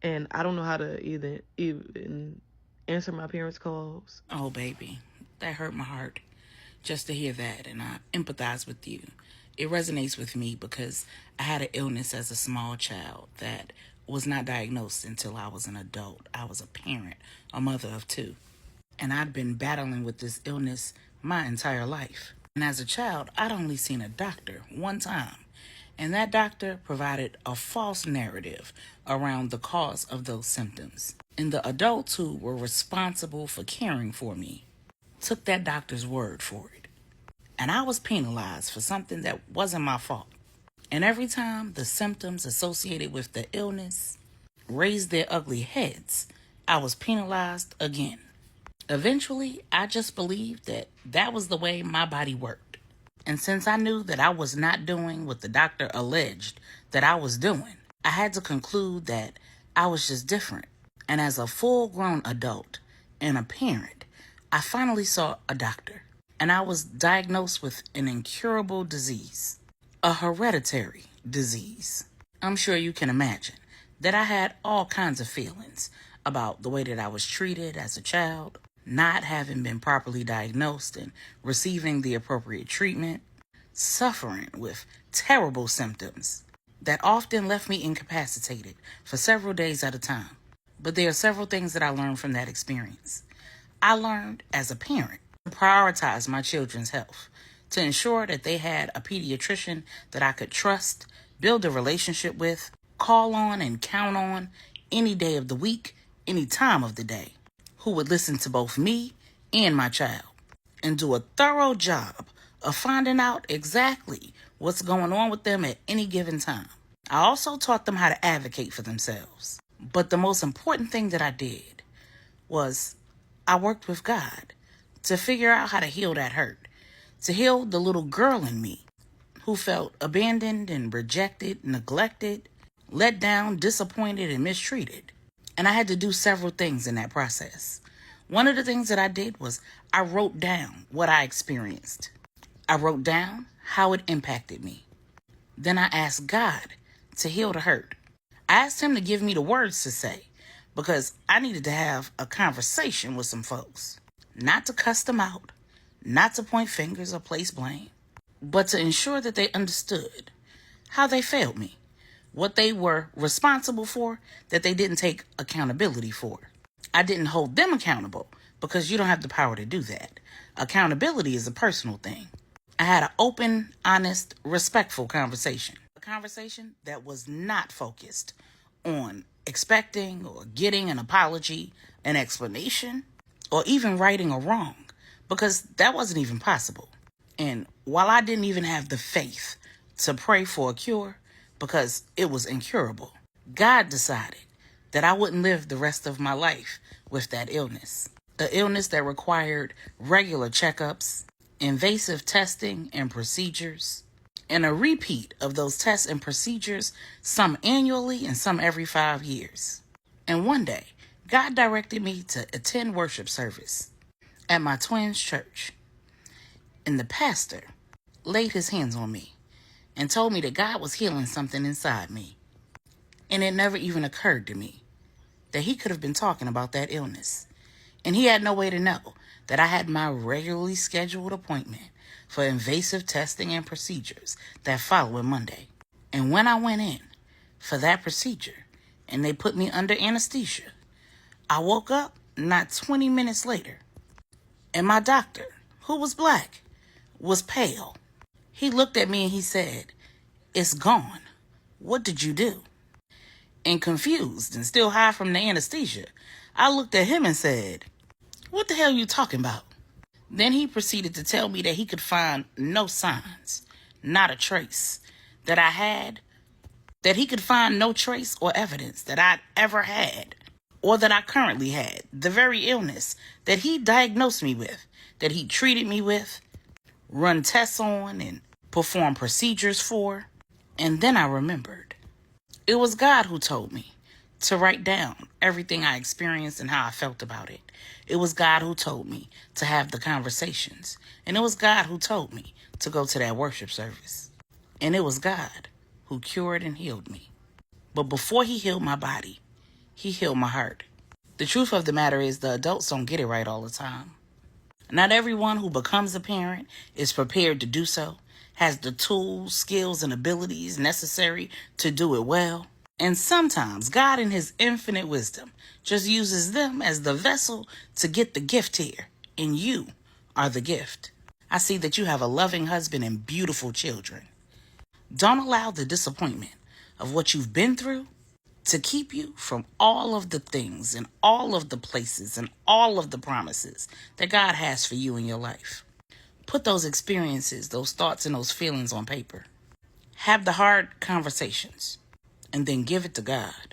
and I don't know how to even answer my parents' calls. Oh, baby, that hurt my heart just to hear that, and I empathize with you. It resonates with me because I had an illness as a small child that was not diagnosed until I was an adult. I was a parent, a mother of two, and I'd been battling with this illness my entire life. And as a child, I'd only seen a doctor one time, and that doctor provided a false narrative around the cause of those symptoms. And the adults who were responsible for caring for me took that doctor's word for it. And I was penalized for something that wasn't my fault. And every time the symptoms associated with the illness raised their ugly heads, I was penalized again. Eventually, I just believed that that was the way my body worked. And since I knew that I was not doing what the doctor alleged that I was doing, I had to conclude that I was just different. And as a full grown adult and a parent, I finally saw a doctor. And I was diagnosed with an incurable disease, a hereditary disease. I'm sure you can imagine that I had all kinds of feelings about the way that I was treated as a child, not having been properly diagnosed and receiving the appropriate treatment, suffering with terrible symptoms that often left me incapacitated for several days at a time. But there are several things that I learned from that experience. I learned as a parent to prioritize my children's health, to ensure that they had a pediatrician that I could trust, build a relationship with, call on and count on any day of the week, any time of the day, who would listen to both me and my child and do a thorough job of finding out exactly what's going on with them at any given time. I also taught them how to advocate for themselves. But the most important thing that I did was I worked with God to figure out how to heal that hurt, to heal the little girl in me who felt abandoned and rejected, neglected, let down, disappointed, and mistreated. And I had to do several things in that process. One of the things that I did was I wrote down what I experienced. I wrote down how it impacted me. Then I asked God to heal the hurt. I asked him to give me the words to say because I needed to have a conversation with some folks. Not to cuss them out, not to point fingers or place blame, but to ensure that they understood how they failed me, what they were responsible for that they didn't take accountability for. I didn't hold them accountable because you don't have the power to do that. Accountability is a personal thing. I had an open, honest, respectful conversation. A conversation that was not focused on expecting or getting an apology, an explanation, or even righting a wrong, because that wasn't even possible. And while I didn't even have the faith to pray for a cure, because it was incurable, God decided that I wouldn't live the rest of my life with that illness. An illness that required regular checkups, invasive testing and procedures, and a repeat of those tests and procedures, some annually and some every 5 years. And one day, God directed me to attend worship service at my twins' church. And the pastor laid his hands on me and told me that God was healing something inside me. And it never even occurred to me that he could have been talking about that illness. And he had no way to know that I had my regularly scheduled appointment for invasive testing and procedures that following Monday. And when I went in for that procedure and they put me under anesthesia, I woke up not 20 minutes later. And my doctor, who was black, was pale. He looked at me and he said, "It's gone. What did you do?" And confused and still high from the anesthesia, I looked at him and said, "What the hell are you talking about?" Then he proceeded to tell me that he could find no signs, not a trace, that I had, that he could find no trace or evidence that I'd ever had, or that I currently had, the very illness that he diagnosed me with, that he treated me with, run tests on, and perform procedures for. And then I remembered. It was God who told me to write down everything I experienced and how I felt about it. It was God who told me to have the conversations. And it was God who told me to go to that worship service. And it was God who cured and healed me. But before he healed my body, He healed my heart. The truth of the matter is the adults don't get it right all the time. Not everyone who becomes a parent is prepared to do so, has the tools, skills, and abilities necessary to do it well. And sometimes God in his infinite wisdom just uses them as the vessel to get the gift here. And you are the gift. I see that you have a loving husband and beautiful children. Don't allow the disappointment of what you've been through to keep you from all of the things and all of the places and all of the promises that God has for you in your life. Put those experiences, those thoughts, and those feelings on paper. Have the hard conversations and then give it to God.